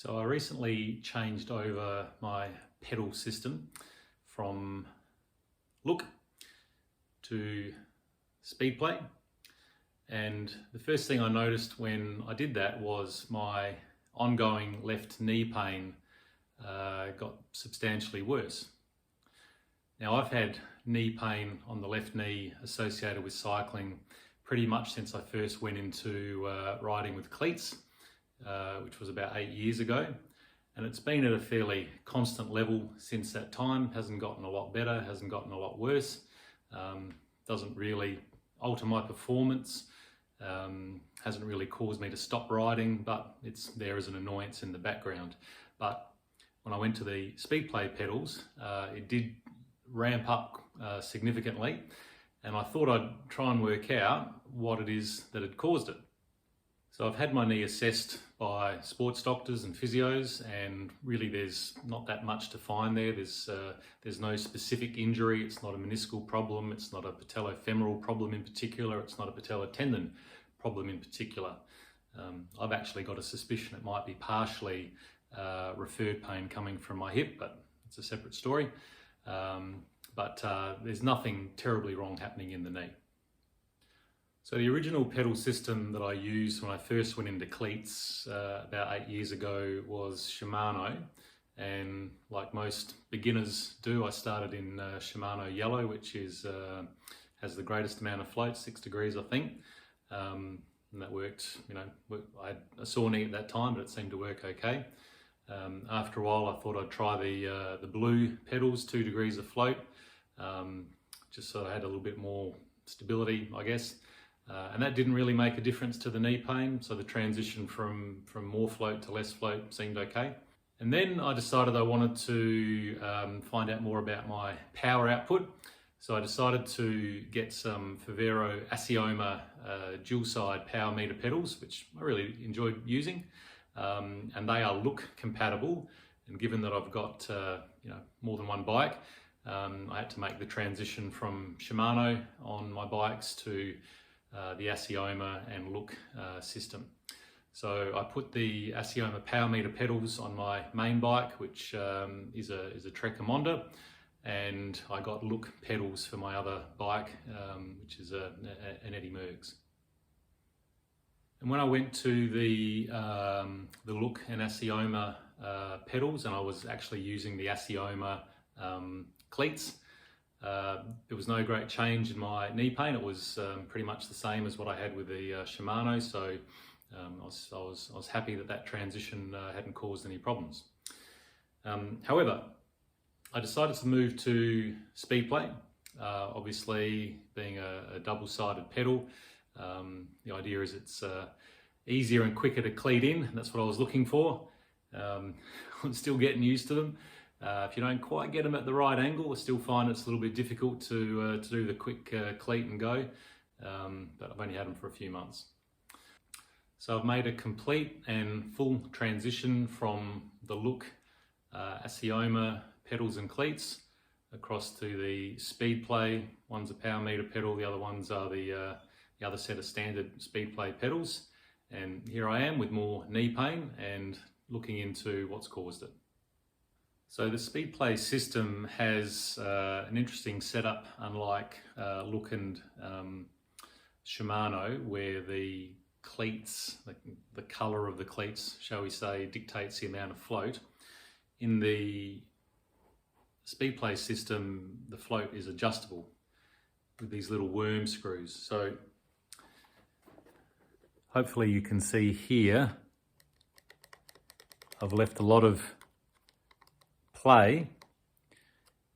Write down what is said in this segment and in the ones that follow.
So I recently changed over my pedal system from Look to SpeedPlay, and the first thing I noticed when I did that was my ongoing left knee pain got substantially worse. Now, I've had knee pain on the left knee associated with cycling pretty much since I first went into riding with cleats, which was about 8 years ago. And it's been at a fairly constant level since that time. Hasn't gotten a lot better, hasn't gotten a lot worse. Doesn't really alter my performance. Hasn't really caused me to stop riding, but it's there as an annoyance in the background. But when I went to the SpeedPlay pedals, it did ramp up significantly, and I thought I'd try and work out what it is that had caused it. So I've had my knee assessed by sports doctors and physios, and really there's not that much to find there. There's no specific injury. It's not a meniscal problem. It's not a patellofemoral problem in particular. It's not a patellar tendon problem in particular. I've actually got a suspicion it might be partially referred pain coming from my hip, but it's a separate story. But there's nothing terribly wrong happening in the knee. So the original pedal system that I used when I first went into cleats about 8 years ago was Shimano, and like most beginners do, I started in Shimano Yellow, which is has the greatest amount of float, 6 degrees I think, and that worked. I had a sore knee at that time, but it seemed to work okay. After a while I thought I'd try the blue pedals, 2 degrees of float, just so I had a little bit more stability, I guess. And that didn't really make a difference to the knee pain, so the transition from more float to less float seemed okay. And then I decided I wanted to find out more about my power output, so I decided to get some Favero Asioma dual side power meter pedals, which I really enjoyed using, and they are Look compatible. And given that I've got more than one bike, I had to make the transition from Shimano on my bikes to the Asioma and Look system. So I put the Asioma power meter pedals on my main bike, which is a Trekker, and I got Look pedals for my other bike, which is an Eddie Merckx. And when I went to the Look and Asioma pedals, and I was actually using the Asioma cleats, there was no great change in my knee pain. It was pretty much the same as what I had with the Shimano, so I was happy that transition hadn't caused any problems. However, I decided to move to SpeedPlay. Obviously, being a double-sided pedal, the idea is it's easier and quicker to cleat in, and that's what I was looking for. I'm still getting used to them. If you don't quite get them at the right angle, I still find it's a little bit difficult to do the quick cleat and go, but I've only had them for a few months. So I've made a complete and full transition from the Look Asioma pedals and cleats across to the SpeedPlay. One's a power meter pedal, the other ones are the other set of standard SpeedPlay pedals. And here I am with more knee pain and looking into what's caused it. So the SpeedPlay system has an interesting setup, unlike Look and Shimano, where the cleats, the colour of the cleats, shall we say, dictates the amount of float. In the SpeedPlay system, the float is adjustable with these little worm screws. So hopefully you can see here, I've left a lot of play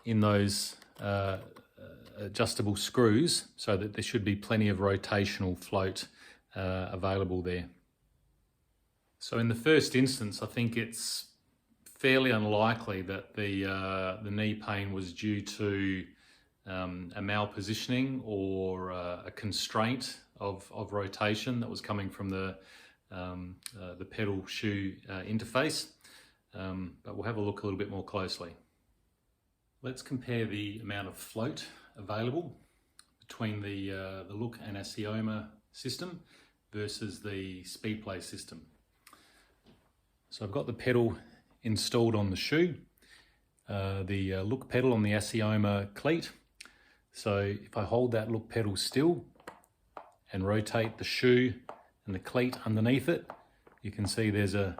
in those adjustable screws so that there should be plenty of rotational float available there. So in the first instance, I think it's fairly unlikely that the knee pain was due to a malpositioning or a constraint of rotation that was coming from the pedal shoe interface. But we'll have a look a little bit more closely. Let's compare the amount of float available between the Look and Asioma system versus the SpeedPlay system. So I've got the pedal installed on the shoe, the look pedal on the Assioma cleat. So if I hold that look pedal still and rotate the shoe and the cleat underneath it, you can see there's a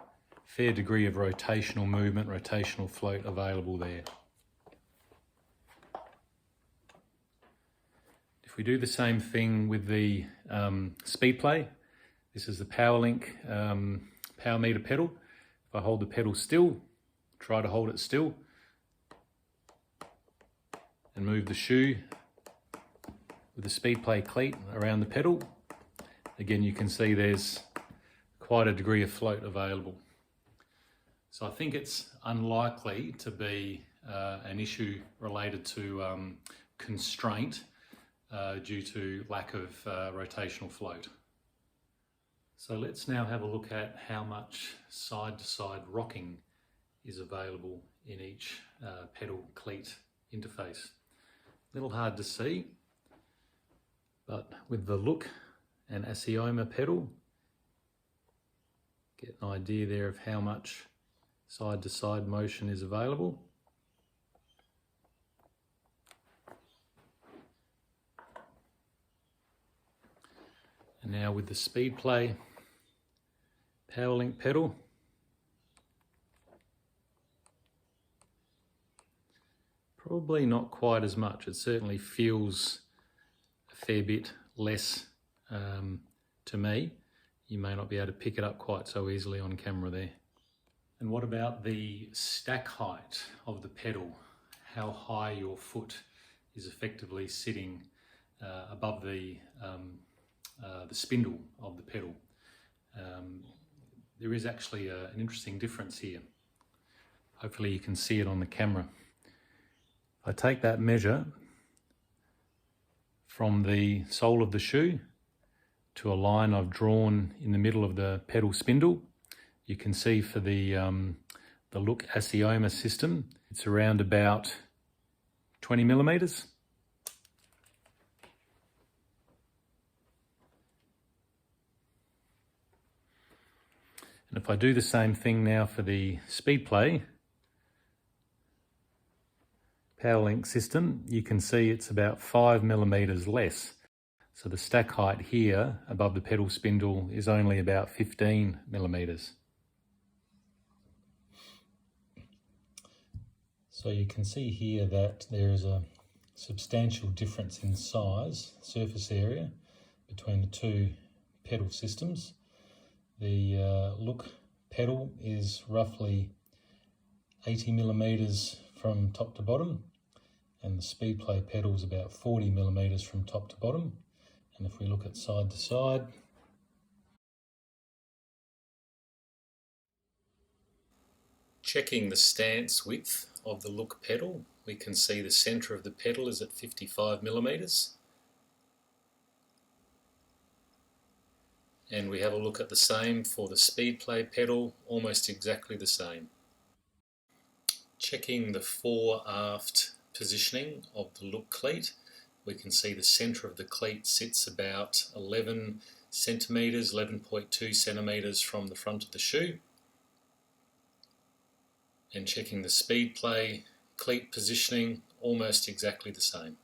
fair degree of rotational movement, rotational float available there. If we do the same thing with the SpeedPlay, this is the PowerLink power meter pedal. If I hold the pedal still, try to hold it still, and move the shoe with the SpeedPlay cleat around the pedal, again you can see there's quite a degree of float available. So I think it's unlikely to be an issue related to constraint due to lack of rotational float. So let's now have a look at how much side-to-side rocking is available in each pedal cleat interface. A little hard to see, but with the Look and Assioma pedal, get an idea there of how much side-to-side motion is available. And now with the SpeedPlay PowerLink pedal, probably not quite as much. It certainly feels a fair bit less to me. You may not be able to pick it up quite so easily on camera there. And what about the stack height of the pedal? How high your foot is effectively sitting above the spindle of the pedal. There is actually an interesting difference here. Hopefully you can see it on the camera. If I take that measure from the sole of the shoe to a line I've drawn in the middle of the pedal spindle, you can see for the Look Assioma system, it's around about 20 millimeters. And if I do the same thing now for the SpeedPlay PowerLink system, you can see it's about 5 millimeters less. So the stack height here above the pedal spindle is only about 15 millimeters. So you can see here that there is a substantial difference in size, surface area, between the two pedal systems. The Look pedal is roughly 80 millimeters from top to bottom, and the SpeedPlay pedal is about 40 millimeters from top to bottom. And if we look at side to side, checking the stance width of the Look pedal, we can see the center of the pedal is at 55 millimeters. And we have a look at the same for the SpeedPlay pedal, almost exactly the same. Checking the fore-aft positioning of the Look cleat, we can see the centre of the cleat sits about 11 centimetres, 11.2 centimetres from the front of the shoe. And checking the SpeedPlay cleat positioning, almost exactly the same.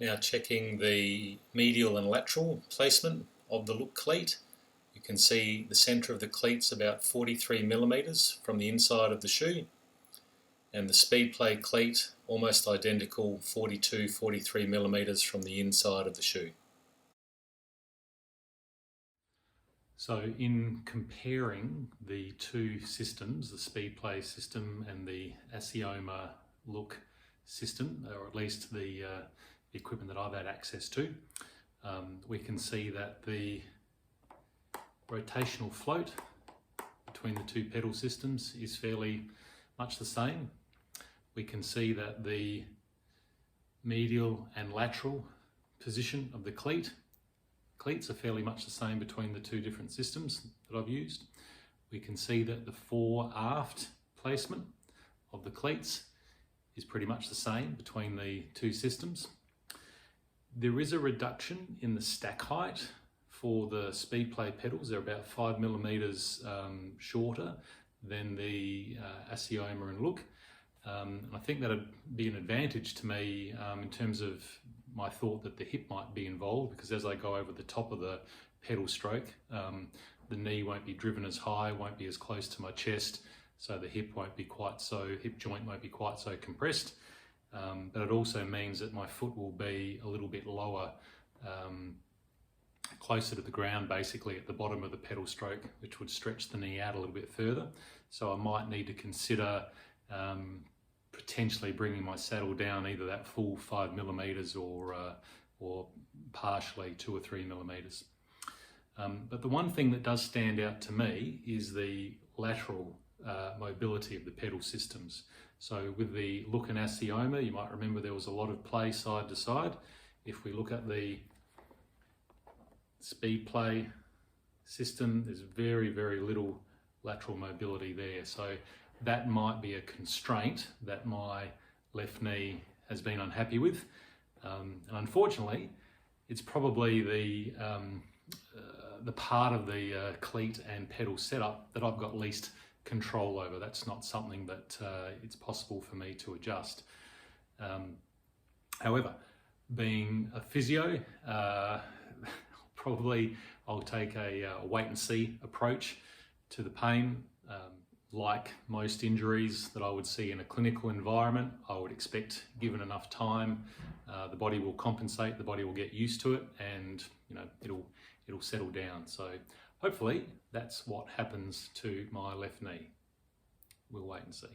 Now checking the medial and lateral placement of the Look cleat, you can see the centre of the cleat's about 43 millimeters from the inside of the shoe, and the SpeedPlay cleat almost identical, 43 millimeters from the inside of the shoe. So in comparing the two systems, the SpeedPlay system and the Assioma Look system, or at least the equipment that I've had access to, we can see that the rotational float between the two pedal systems is fairly much the same. We can see that the medial and lateral position of the cleats are fairly much the same between the two different systems that I've used. We can see that the fore-aft placement of the cleats is pretty much the same between the two systems. There is a reduction in the stack height for the Speedplay pedals. They're about 5mm shorter than the Assioma and Look. I think that'd be an advantage to me in terms of my thought that the hip might be involved, because as I go over the top of the pedal stroke, the knee won't be driven as high, won't be as close to my chest, so the hip joint won't be quite so compressed. But it also means that my foot will be a little bit lower, closer to the ground, basically at the bottom of the pedal stroke, which would stretch the knee out a little bit further. So I might need to consider potentially bringing my saddle down either that full 5mm or partially 2 or 3mm. But the one thing that does stand out to me is the lateral mobility of the pedal systems. So with the Look and Assioma, you might remember there was a lot of play side to side. If we look at the Speedplay system, there's very, very little lateral mobility there. So that might be a constraint that my left knee has been unhappy with. And unfortunately, it's probably the part of the cleat and pedal setup that I've got least control over. That's not something that it's possible for me to adjust. However, being a physio, probably I'll take a wait and see approach to the pain. Like most injuries that I would see in a clinical environment, I would expect, given enough time, the body will compensate, the body will get used to it, and it'll settle down. So hopefully that's what happens to my left knee. We'll wait and see.